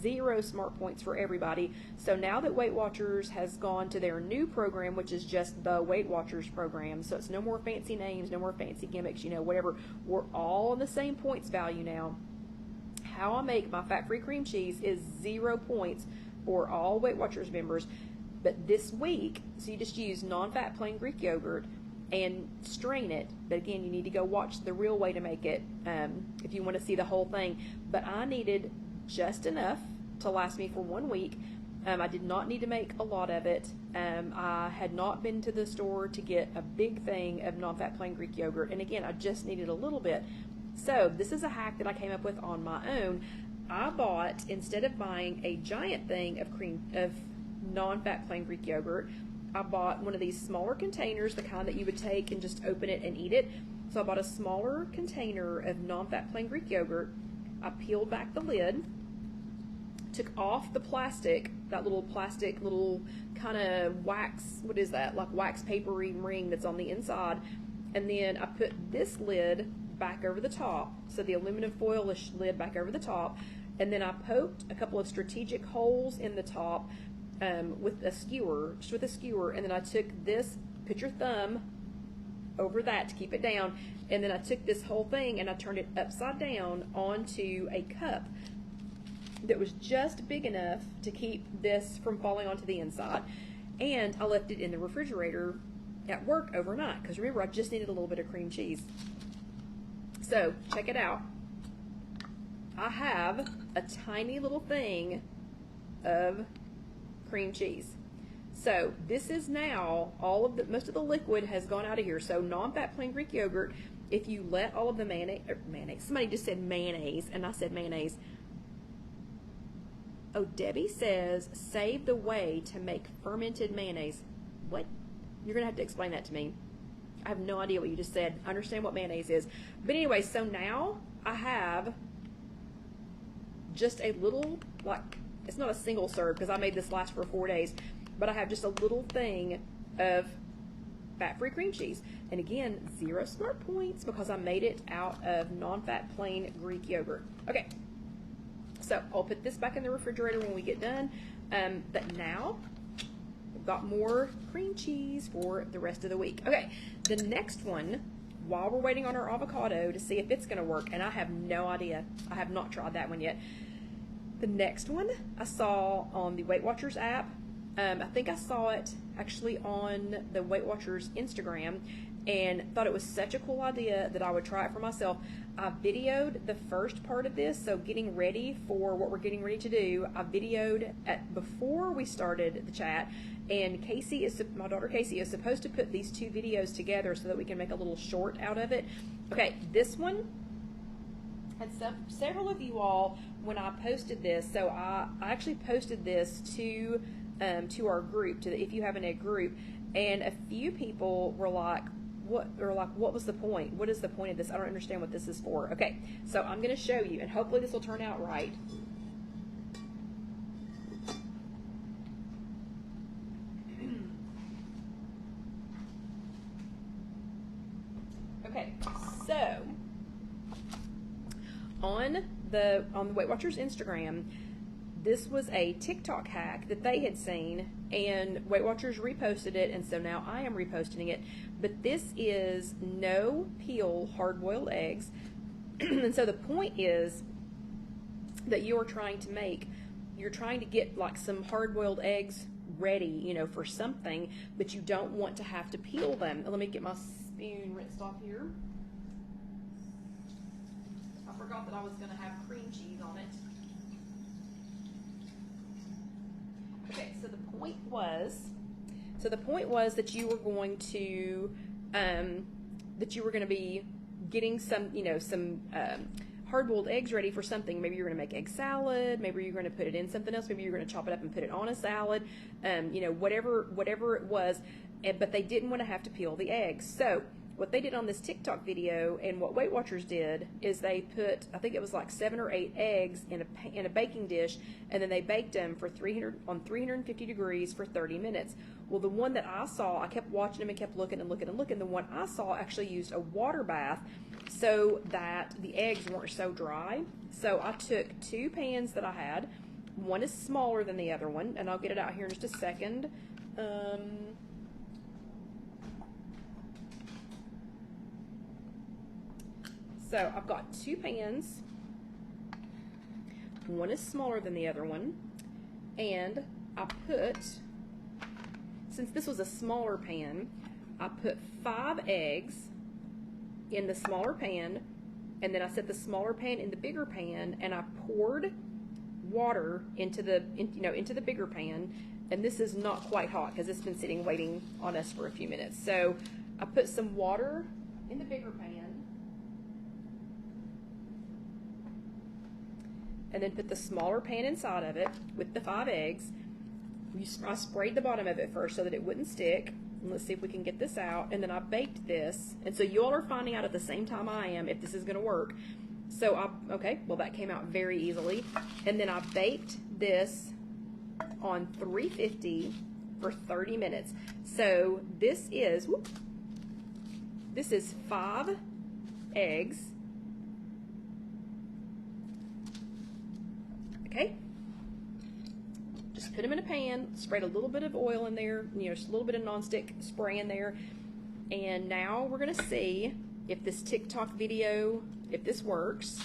0 smart points for everybody. So now that Weight Watchers has gone to their new program, which is just the Weight Watchers program, so it's no more fancy names, no more fancy gimmicks, whatever. We're all on the same points value now. How I make my fat-free cream cheese is 0 points for all Weight Watchers members. But this week, so you just use non-fat plain Greek yogurt and strain it. But again, you need to go watch the real way to make it if you want to see the whole thing. But I needed just enough to last me for 1 week. I did not need to make a lot of it. I had not been to the store to get a big thing of non-fat plain Greek yogurt. And again, I just needed a little bit. So this is a hack that I came up with on my own. I bought, instead of buying a giant thing of non-fat plain Greek yogurt, I bought one of these smaller containers, the kind that you would take and just open it and eat it. So I bought a smaller container of non-fat plain Greek yogurt. I peeled back the lid, took off the plastic, that little plastic, little kind of wax, what is that, like wax papery ring that's on the inside, and then I put this lid back over the top, so the aluminum foil-ish lid back over the top, and then I poked a couple of strategic holes in the top with a skewer, and then I took this, put your thumb over that to keep it down, and then I took this whole thing and I turned it upside down onto a cup that was just big enough to keep this from falling onto the inside, and I left it in the refrigerator at work overnight, because remember, I just needed a little bit of cream cheese. So check it out. I have a tiny little thing of cream cheese. So this is now most of the liquid has gone out of here. So non-fat plain Greek yogurt, if you let all of the mayonnaise, somebody just said mayonnaise and I said mayonnaise. Oh, Debbie says save the way to make fermented mayonnaise. What? You're gonna have to explain that to me. I have no idea what you just said. I understand what mayonnaise is. But anyway, so now I have just a little, like, it's not a single serve because I made this last for 4 days, but I have just a little thing of fat-free cream cheese. And again, 0 smart points because I made it out of non-fat plain Greek yogurt. Okay, so I'll put this back in the refrigerator when we get done. But now we've got more cream cheese for the rest of the week. Okay, the next one, while we're waiting on our avocado to see if it's gonna work, and I have no idea, I have not tried that one yet. The next one I saw on the Weight Watchers app. I think I saw it actually on the Weight Watchers Instagram and thought it was such a cool idea that I would try it for myself. I videoed the first part of this, so getting ready for what we're getting ready to do. I videoed before we started the chat, and my daughter Casey is supposed to put these 2 videos together so that we can make a little short out of it. Okay, this one had several of you all when I posted this, so I actually posted this to our group, to the If You Have an Egg group, and a few people were like, what was the point? What is the point of this? I don't understand what this is for. Okay, so I'm going to show you, and hopefully this will turn out right. Okay, so on the Weight Watchers Instagram, this was a TikTok hack that they had seen, and Weight Watchers reposted it, and so now I am reposting it. But this is no peel hard-boiled eggs, and so the point is that you're trying to get like some hard-boiled eggs ready, for something, but you don't want to have to peel them. Let me get my spoon rinsed off here. I forgot that I was going to have cream cheese on it. Okay, so the point was that you were going to be getting some, some hard-boiled eggs ready for something. Maybe you're going to make egg salad. Maybe you're going to put it in something else. Maybe you're going to chop it up and put it on a salad. Whatever it was. But they didn't want to have to peel the eggs. So what they did on this TikTok video, and what Weight Watchers did, is they put, I think it was like 7 or 8 eggs in a baking dish, and then they baked them for 350 degrees for 30 minutes. Well, the one that I saw, I kept watching them and kept looking and looking and looking. The one I saw actually used a water bath so that the eggs weren't so dry. So I took 2 pans that I had. One is smaller than the other one, and I'll get it out here in just a second. So I've got 2 pans. One is smaller than the other one. And I put, since this was a smaller pan, I put 5 eggs in the smaller pan, and then I set the smaller pan in the bigger pan, and I poured water into the bigger pan. And this is not quite hot because it's been sitting waiting on us for a few minutes. So I put some water in the bigger pan, and then put the smaller pan inside of it with the 5 eggs. I sprayed the bottom of it first so that it wouldn't stick. And let's see if we can get this out. And then I baked this. And so you all are finding out at the same time I am if this is going to work. So okay, well that came out very easily. And then I baked this on 350 for 30 minutes. So this is 5 eggs. Okay, just put them in a pan, sprayed a little bit of oil in there, just a little bit of nonstick spray in there, and now we're going to see if this TikTok video, if this works.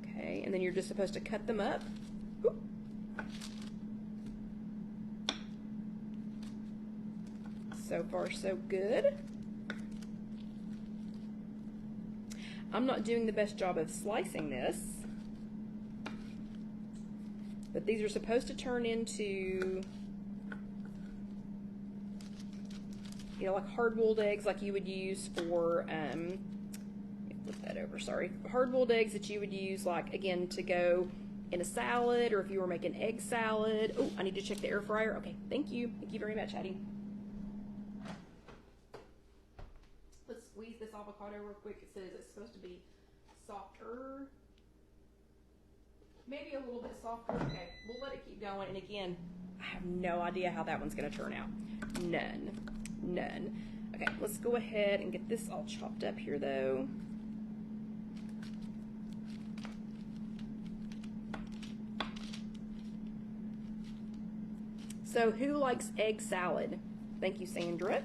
Okay, and then you're just supposed to cut them up. Whoop. So far, so good. I'm not doing the best job of slicing this, but these are supposed to turn into, like hard-boiled eggs like you would use for, let me flip that over, sorry. Hard-boiled eggs that you would use, like, again, to go in a salad, or if you were making egg salad. Oh, I need to check the air fryer. Okay, thank you. Thank you very much, Hattie. Let's squeeze this avocado real quick. It says it's supposed to be softer. Maybe a little bit softer. Okay, we'll let it keep going. And again, I have no idea how that one's going to turn out. None. Okay, let's go ahead and get this all chopped up here, though. So who likes egg salad? Thank you, Sandra.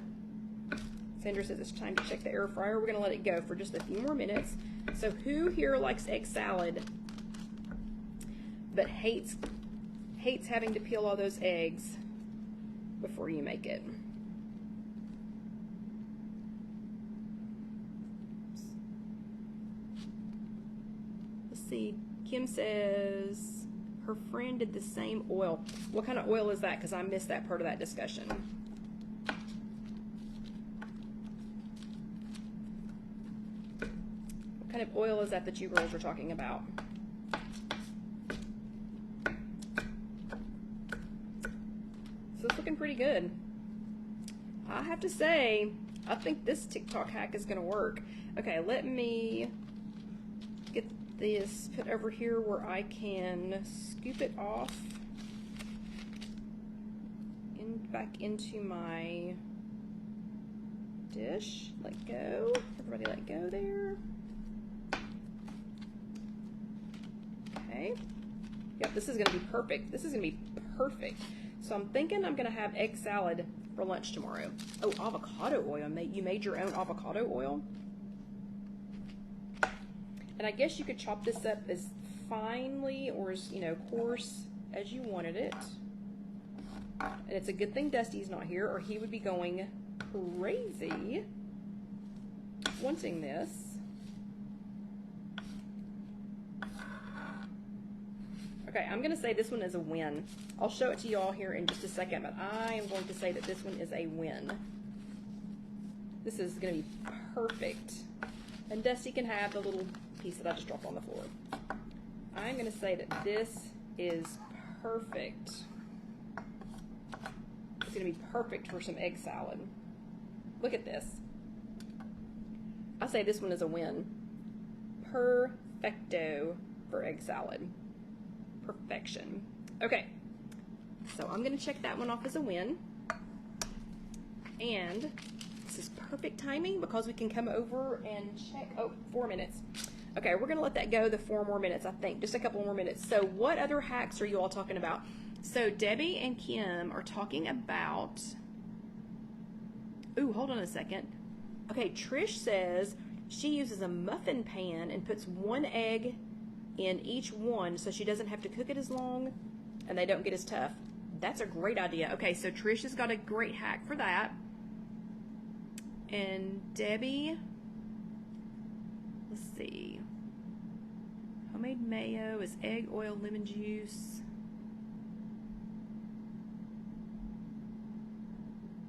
Sandra says it's time to check the air fryer. We're going to let it go for just a few more minutes. So who here likes egg salad but hates having to peel all those eggs before you make it? Let's see. Kim says her friend did the same oil. What kind of oil is that? Because I missed that part of that discussion. What kind of oil is that you girls are talking about? So it's looking pretty good. I have to say, I think this TikTok hack is going to work. Okay, let me get this put over here where I can scoop it off back into my dish. Let go. Everybody let go there. Okay. Yep, this is going to be perfect. This is going to be perfect. So I'm thinking I'm going to have egg salad for lunch tomorrow. Oh, avocado oil. You made your own avocado oil? And I guess you could chop this up as finely or as, coarse as you wanted it. And it's a good thing Dusty's not here, or he would be going crazy wanting this. Okay, I'm going to say this one is a win. I'll show it to you all here in just a second, but I am going to say that this one is a win. This is going to be perfect. And Dusty can have the little piece that I just dropped on the floor. I'm going to say that this is perfect. It's going to be perfect for some egg salad. Look at this. I say this one is a win. Perfecto for egg salad. Perfection. Okay, so I'm going to check that one off as a win. And this is perfect timing because we can come over and check. Oh, 4 minutes. Okay, we're going to let that go the 4 more minutes, I think. Just a couple more minutes. So what other hacks are you all talking about? So Debbie and Kim are talking about... Ooh, hold on a second. Okay, Trish says she uses a muffin pan and puts 1 egg in each one so she doesn't have to cook it as long and they don't get as tough. That's a great idea. Okay, so Trish has got a great hack for that. And Debbie, let's see. Homemade mayo is egg, oil, lemon juice.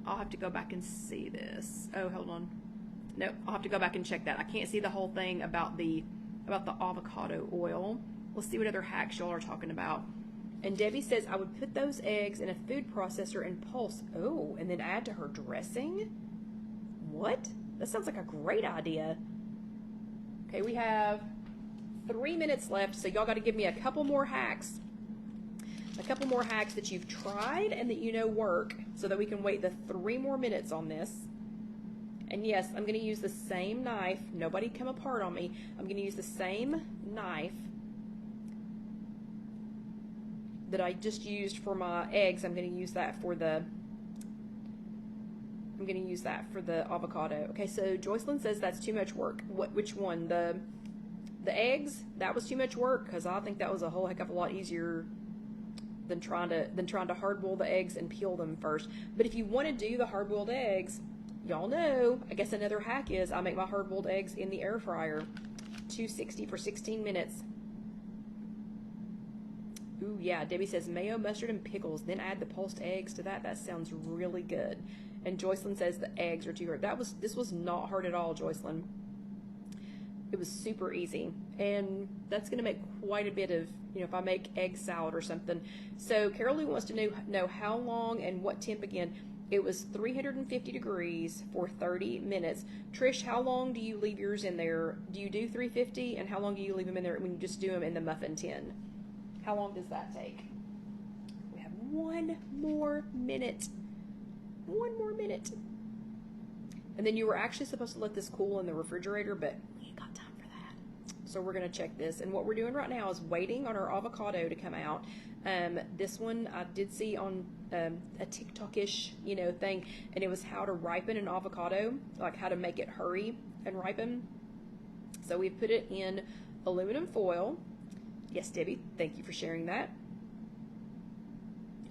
I'll have to go back and see this. Oh, hold on. No, I'll have to go back and check that. I can't see the whole thing about the avocado oil. Let's see what other hacks y'all are talking about. And Debbie says, I would put those eggs in a food processor and pulse. Oh, and then add to her dressing? What? That sounds like a great idea. Okay, we have 3 minutes left, so y'all got to give me a couple more hacks. A couple more hacks that you've tried and that you know work so that we can wait the 3 more minutes on this. And yes, I'm going to use the same knife. Nobody come apart on me. I'm going to use the same knife that I just used for my eggs. I'm going to use that for the avocado. Okay, so Joycelyn says that's too much work. Which one? The eggs? That was too much work because I think that was a whole heck of a lot easier than trying to hard boil the eggs and peel them first. But if you want to do the hard boiled eggs, y'all know, I guess another hack is I make my hard-boiled eggs in the air fryer, 260 for 16 minutes. Ooh, yeah, Debbie says mayo, mustard, and pickles, then add the pulsed eggs to that. That sounds really good. And Joycelyn says the eggs are too hard. This was not hard at all, Joycelyn. It was super easy. And that's going to make quite a bit of, if I make egg salad or something. So Carol Lou wants to know how long and what temp again. It was 350 degrees for 30 minutes. Trish, how long do you leave yours in there? Do you do 350? And how long do you leave them in there when you just do them in the muffin tin? How long does that take? We have 1 more minute. 1 more minute. And then you were actually supposed to let this cool in the refrigerator, but we ain't got time for that. So we're going to check this. And what we're doing right now is waiting on our avocado to come out. This one I did see on a TikTok-ish, thing, and it was how to ripen an avocado, like how to make it hurry and ripen. So we put it in aluminum foil. Yes, Debbie, thank you for sharing that.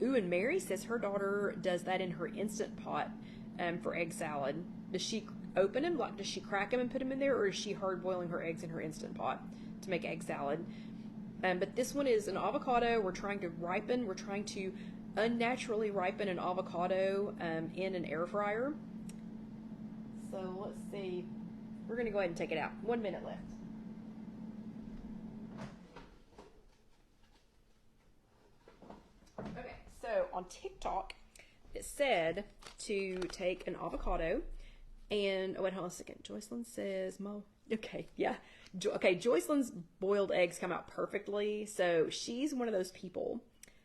Ooh, and Mary says her daughter does that in her Instant Pot for egg salad. Does she open them? Like, does she crack them and put them in there, or is she hard boiling her eggs in her Instant Pot to make egg salad? But this one is an avocado. We're trying to ripen. We're trying to unnaturally ripen an avocado in an air fryer. So let's see. We're going to go ahead and take it out. 1 minute left. Okay, so on TikTok, it said to take an avocado and, oh wait, hold on a second. Joycelyn says, okay, yeah. Okay, Joycelyn's boiled eggs come out perfectly. So she's one of those people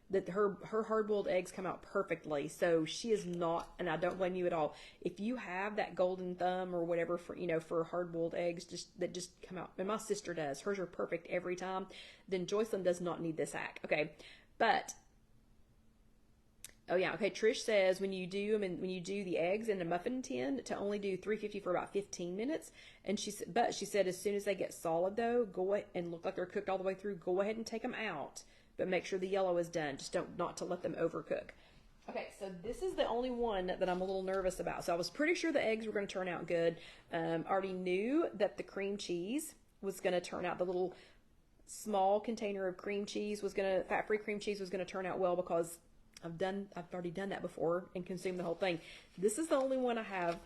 that her hard-boiled eggs come out perfectly. So she is not, and I don't blame you at all. If you have that golden thumb or whatever for hard-boiled eggs that just come out, and my sister does, hers are perfect every time, then Joycelyn does not need this hack. Okay, but oh yeah, okay. Trish says when you do the eggs in a muffin tin to only do 350 for about 15 minutes. And she said as soon as they get solid though, go ahead and look like they're cooked all the way through. Go ahead and take them out, but make sure the yellow is done. Just not to let them overcook. Okay, so this is the only one that I'm a little nervous about. So I was pretty sure the eggs were going to turn out good. Already knew that the cream cheese was going to turn out, the little small container of cream cheese was gonna, fat-free cream cheese was gonna turn out well because I've already done that before and consumed the whole thing. This is the only one I have,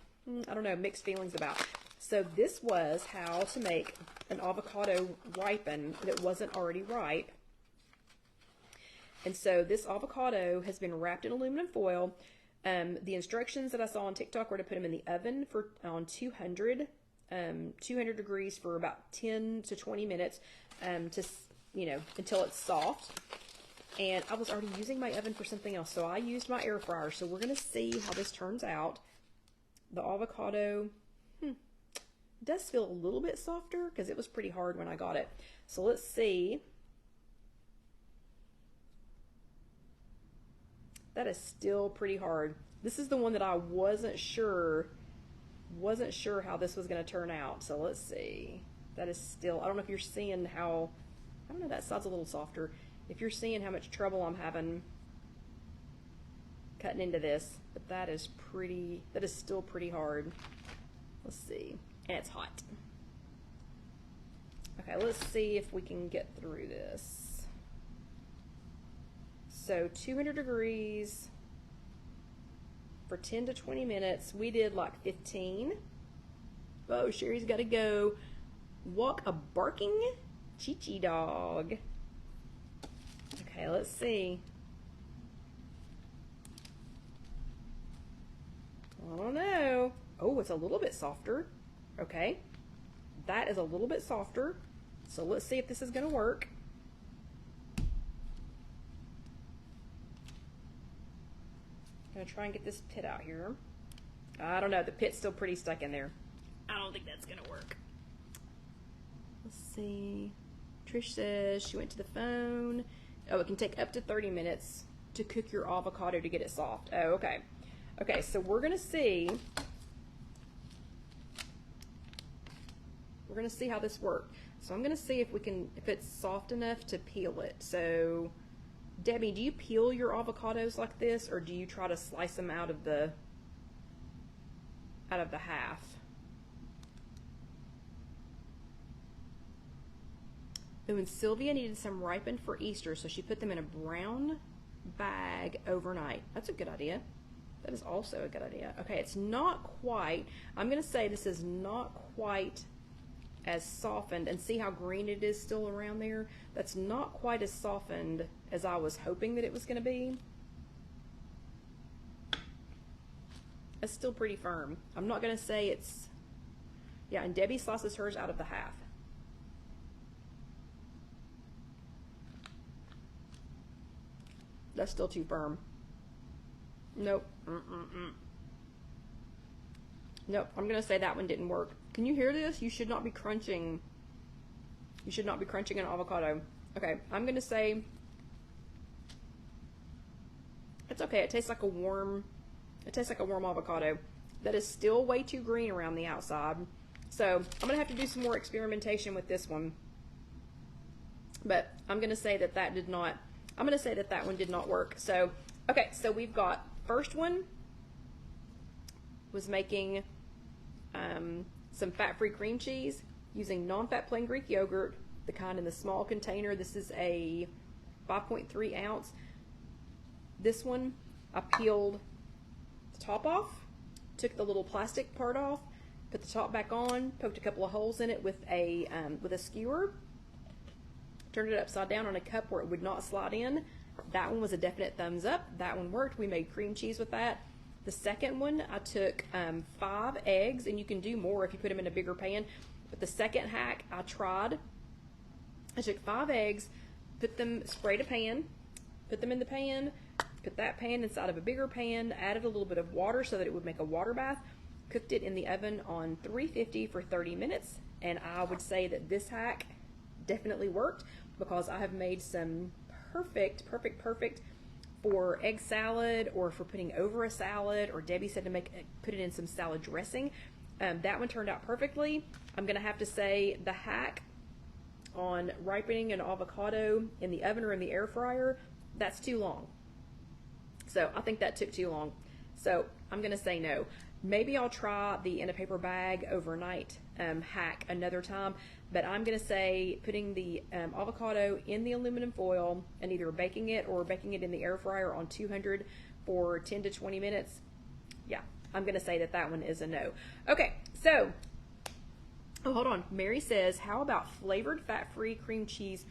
I don't know, mixed feelings about. So this was how to make an avocado ripen that wasn't already ripe. And so this avocado has been wrapped in aluminum foil. The instructions that I saw on TikTok were to put them in the oven on 200 degrees for about 10 to 20 minutes, until it's soft. And I was already using my oven for something else, so I used my air fryer. So we're gonna see how this turns out. The avocado does feel a little bit softer because it was pretty hard when I got it. So let's see. That is still pretty hard. This is the one that I wasn't sure how this was going to turn out. So let's see. That is still, I don't know if you're seeing how, I don't know, that side's a little softer. If you're seeing how much trouble I'm having cutting into this, but that is still pretty hard. Let's see. And it's hot. Okay, let's see if we can get through this. So 200 degrees for 10 to 20 minutes. We did like 15. Oh, Sherry's got to go walk a barking Chi-Chi dog. Okay, let's see. I don't know. Oh, it's a little bit softer. Okay, that is a little bit softer. So let's see if this is going to work. I'm going to try and get this pit out here. I don't know, the pit's still pretty stuck in there. I don't think that's going to work. Let's see. Trish says she went to the phone. Oh, it can take up to 30 minutes to cook your avocado to get it soft. Oh, okay. Okay, so we're going to see. We're going to see how this works. So I'm going to see if it's soft enough to peel it. So, Debbie, do you peel your avocados like this, or do you try to slice them out of the half? Ooh, and Sylvia needed some ripened for Easter, so she put them in a brown bag overnight. That's a good idea. That is also a good idea. Okay, it's not quite, I'm going to say this is not quite as softened, and see how green it is still around there? That's not quite as softened as I was hoping that it was going to be. It's still pretty firm. I'm not going to say it's, yeah, and Debbie slices hers out of the half. That's still too firm. Nope. Nope, I'm going to say that one didn't work. Can you hear this? You should not be crunching. You should not be crunching an avocado. Okay, I'm going to say it's okay. It tastes like a warm avocado. That is still way too green around the outside. So I'm going to have to do some more experimentation with this one. But I'm going to say that that one did not work. So, okay, so we've got, first one was making some fat-free cream cheese using non-fat plain Greek yogurt, the kind in the small container. This is a 5.3 ounce. This one, I peeled the top off, took the little plastic part off, put the top back on, poked a couple of holes in it with a skewer, turned it upside down on a cup where it would not slide in. That one was a definite thumbs up. That one worked. We made cream cheese with that. The second one, I took 5 eggs, and you can do more if you put them in a bigger pan. But the second hack I tried, I took 5 eggs, sprayed a pan, put them in the pan, put that pan inside of a bigger pan, added a little bit of water so that it would make a water bath, cooked it in the oven on 350 for 30 minutes. And I would say that this hack definitely worked, because I have made some perfect for egg salad, or for putting over a salad, or Debbie said to put it in some salad dressing. That one turned out perfectly. I'm gonna have to say the hack on ripening an avocado in the oven or in the air fryer, that's too long. So I think that took too long. So I'm gonna say no. Maybe I'll try the in a paper bag overnight hack another time, but I'm going to say putting the avocado in the aluminum foil and either baking it or baking it in the air fryer on 200 for 10 to 20 minutes. Yeah, I'm going to say that that one is a no. Okay, so, oh, hold on. Mary says, how about flavored fat-free cream cheese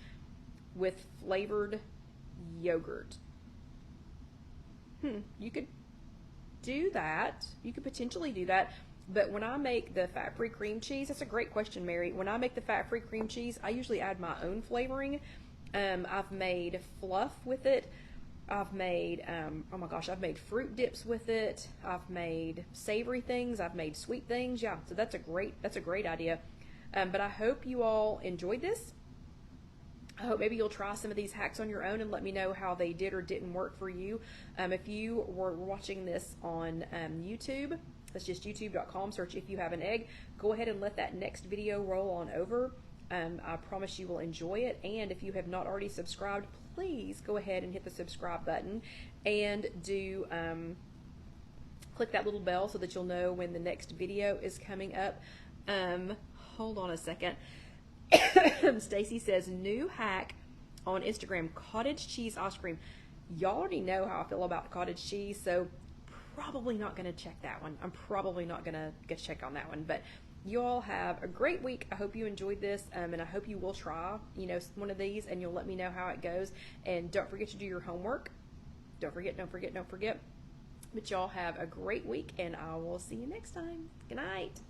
with flavored yogurt? You could do that. You could potentially do that. But when I make the fat-free cream cheese, that's a great question, Mary. When I make the fat-free cream cheese, I usually add my own flavoring. I've made fluff with it. I've made, oh my gosh, I've made fruit dips with it. I've made savory things. I've made sweet things. Yeah, so that's a great idea. But I hope you all enjoyed this. I hope maybe you'll try some of these hacks on your own and let me know how they did or didn't work for you. If you were watching this on YouTube, that's just youtube.com, search If You Have an Egg. Go ahead and let that next video roll on over. I promise you will enjoy it. And if you have not already subscribed, please go ahead and hit the subscribe button and do click that little bell so that you'll know when the next video is coming up. Hold on a second. Stacy says, new hack on Instagram, cottage cheese ice cream. Y'all already know how I feel about cottage cheese, so probably not going to check that one. I'm probably not going to check on that one, but you all have a great week. I hope you enjoyed this, and I hope you will try, one of these, and you'll let me know how it goes. And don't forget to do your homework. Don't forget. But y'all have a great week, and I will see you next time. Good night.